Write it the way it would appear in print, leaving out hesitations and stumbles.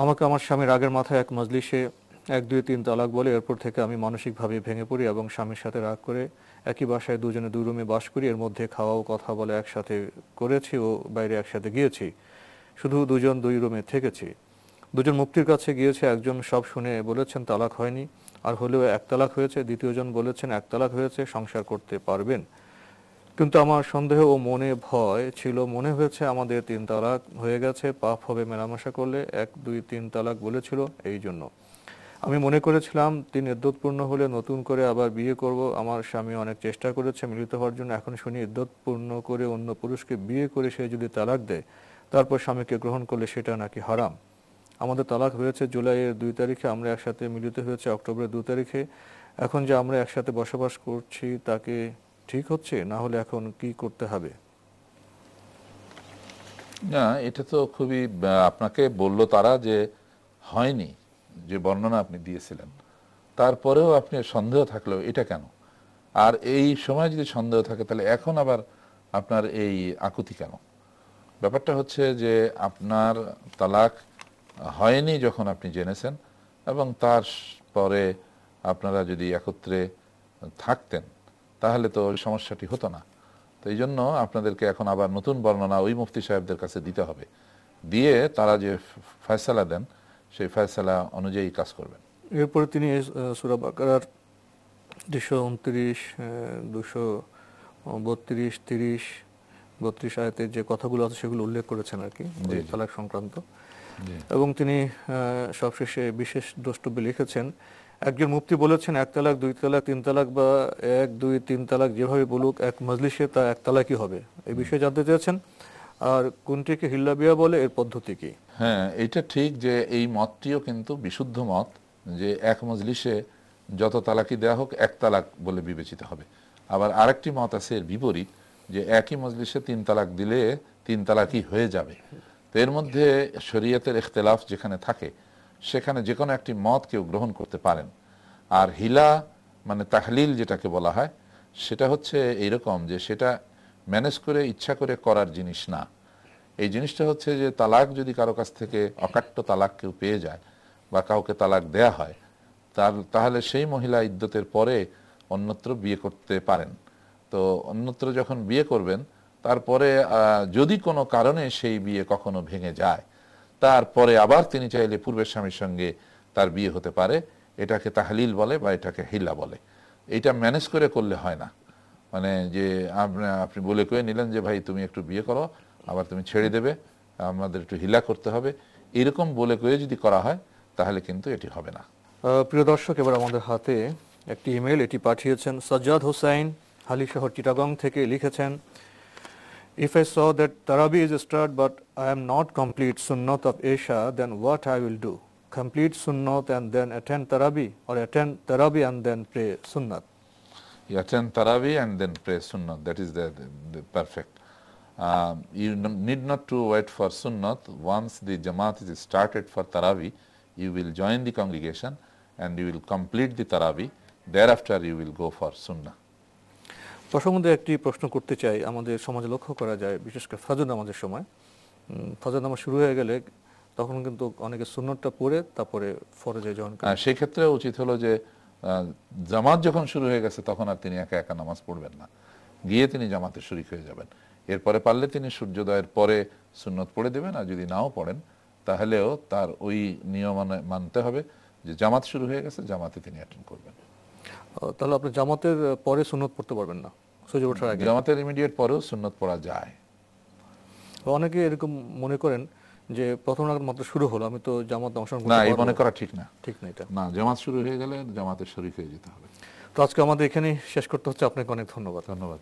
আমাকে আমার স্বামী রাগের মাথায় এক মজলিসে ১, ২, ৩ তালাক বলে। এরপর থেকে আমি মানসিকভাবে ভেঙে পড়ি এবং স্বামীর সাথে রাগ করে একই বাসায় দুজনে ২ রুমে বাস করি। এর মধ্যে খাওয়া ও কথা বলা একসাথে করেছি ও বাইরে একসাথে গিয়েছি। শুধু দুজন ২ রুমে থেকেছি। দুজন মুফতির কাছে গিয়েছে, একজন সব শুনে বলেছেন তালাক হয়নি, আর হলেও ১ তালাক হয়েছে। দ্বিতীয়জন বলেছেন ১ তালাক হয়েছে, সংসার করতে পারবেন। কিন্তু আমার সন্দেহ ও মনে ভয় ছিল। মনে হয়েছে আমাদের ৩ তালাক হয়ে গেছে, পাপ হবে মেলামেশা করলে। ১, ২, ৩ তালাক বলেছিল এই জন্য। আমি মনে করেছিলাম ৩ ইদ্যত পূর্ণ হলে নতুন করে আবার বিয়ে করব। আমার স্বামী অনেক চেষ্টা করেছে মিলিত হওয়ার জন্য। এখন শুনি ইদ্যত পূর্ণ করে অন্য পুরুষকে বিয়ে করে সে যদি তালাক দেয়, তারপর স্বামীকে গ্রহণ করলে সেটা নাকি হারাম। আমাদের তালাক হয়েছে জুলাইয়ের ২ তারিখে, আমরা একসাথে মিলিত হয়েছে অক্টোবরের ২ তারিখে। এখন যে আমরা একসাথে বসবাস করছি তাকে ঠিক হচ্ছে, না হলে এখন কি করতে হবে? না, এটা তো খুবই আপনাকে বলল তারা যে হয়নি, যে বর্ণনা আপনি দিয়েছিলেন, তারপরেও আপনি সন্দেহ থাকলেও এটা কেন? আর এই সময় যদি সন্দেহ থাকে তাহলে এখন আবার আপনার এই আকুতি কেন? ব্যাপারটা হচ্ছে যে আপনার তালাক হয়নি যখন আপনি জেনেছেন, এবং তার পরে আপনারা যদি একত্রে থাকতেন তাহলে তো ওই সমস্যাটি হতো না। তো এই জন্য আপনাদেরকে এখন আবার নতুন বর্ণনা ওই মুফতি সাহেবদের কাছে দিতে হবে, দিয়ে তারা যে ফয়সালা দেন সেই ফয়সালা অনুযায়ী কাজ করবেন। এরপরে তিনি সূরা বাকারার ২২৯, ২৩২, ৩০, ৩২ আয়াতে যে কথাগুলো আছে সেগুলো উল্লেখ করেছেন আর কি, ওই তালাক সংক্রান্ত। এবং তিনি সবশেষে বিশেষ দ্রষ্টব্যে লিখেছেন, একজন মুফতি বলেছেন ১ তালাক, ২ তালাক, ৩ তালাক বা ১, ২, ৩ তালাক যেভাবে বলুক এক মজলিসে তা ১ তালাকই হবে। এই বিষয়ে জানতে চেয়েছেন। আর কোনটিকে হিল্লা বিয়া বলে, এর পদ্ধতি কি? হ্যাঁ, এটা ঠিক যে এই মতটিও কিন্তু বিশুদ্ধ মত, যে এক মজলিসে যত তালাকই দেওয়া হোক ১ তালাক বলে বিবেচিত হবে। আবার আরেকটি মত আছে এর বিপরীত, যে একই মজলিসে ৩ তালাক দিলে ৩ তালাকই হয়ে যাবে। তো এর মধ্যে শরীয়তের ইখতিলাফ যেখানে থাকে সেখানে যে কোনো একটি মত কেউ গ্রহণ করতে পারেন। আর হিলা মানে তাহলিল যেটাকে বলা হয়, সেটা হচ্ছে এইরকম যে সেটা ম্যানেজ করে ইচ্ছা করে করার জিনিস না। এই জিনিসটা হচ্ছে যে তালাক যদি কারো কাছ থেকে অকাট্য তালাক কেউ পেয়ে যায় বা কাউকে তালাক দেয়া হয়, তাহলে সেই মহিলা ইদ্যতের পরে অন্যত্র বিয়ে করতে পারেন। তো অন্যত্র যখন বিয়ে করবেন, তারপরে যদি কোনো কারণে সেই বিয়ে কখনো ভেঙে যায়, তারপরে আবার তিনি চাইলে পূর্বের স্বামীর সঙ্গে তার বিয়ে হতে পারে। এটাকে তাহলিল বলে বা এটাকে হিলা বলে। এইটা ম্যানেজ করে করলে হয় না। মানে যে আপনি বলে কয়ে নিলেন যে ভাই তুমি একটু বিয়ে করো, আবার তুমি ছেড়ে দেবে, আমাদের একটু হিলা করতে হবে, এরকম বলে কয়ে যদি করা হয় তাহলে কিন্তু এটি হবে না। প্রিয় দর্শক, এবার আমাদের হাতে একটি ইমেল। এটি পাঠিয়েছেন সাজ্জাদ হোসাইন, হালিশহর চিটাগং থেকে। লিখেছেন, If I saw that Tarabi is a start but I am not complete Sunnat of Isha, then what I will do? Complete Sunnat and then attend Tarabi, or attend Tarabi and then pray Sunnat? You attend Taraweeh and then pray Sunnah. That is the perfect. You need not to wait for Sunnat. Once the Jamaat is started for Taraweeh, you will join the congregation and you will complete the Taraweeh. Thereafter you will go for Sunnah. প্রসঙ্গে একটি প্রশ্ন করতে চাই। আমাদের সমাজে লক্ষ্য করা যায়, বিশেষ করে ফজর নামাজের সময়, ফজর নামাজ শুরু হয়ে গেলে তখন কিন্তু অনেকে সুন্নতটা পড়ে তারপরে ফরজে জয়েন করে। সেই ক্ষেত্রে উচিত হলো যে জামাত যখন শুরু হয়ে গেছে তখন আর তিনি একা একা নামাজ পড়বেন না, গিয়ে তিনি জামাতে শরীক হয়ে যাবেন। এরপরে পারলে তিনি সূর্যোদয়ের পরে সুন্নত পড়ে দেবেন, আর যদি নাও পড়েন তাহলেও তার ওই নিয়ম মানতে হবে যে জামাত শুরু হয়ে গেছে, জামাতে তিনি অ্যাটেন্ড করবেন। তাহলে আপনি জামাতের পরে সুন্নত পড়তে পারবেন না, সূর্য ওঠার আগে? জামাতের ইমিডিয়েট পরেও সুন্নত পড়া যায়। অনেকে এরকম মনে করেন যে প্রথম রাকাত মাত্র শুরু হলো, আমি তো জামাতে অংশগ্রহণ করতে না, পারবো। এই মনে করা ঠিক না। ঠিক না এটা। না, জামাত শুরু হয়ে গেলে জামাতে শরীক হয়ে যেতে হবে। তো আজকে আমাদের এখানেই শেষ করতে হচ্ছে। আপনাকে অনেক ধন্যবাদ। ধন্যবাদ।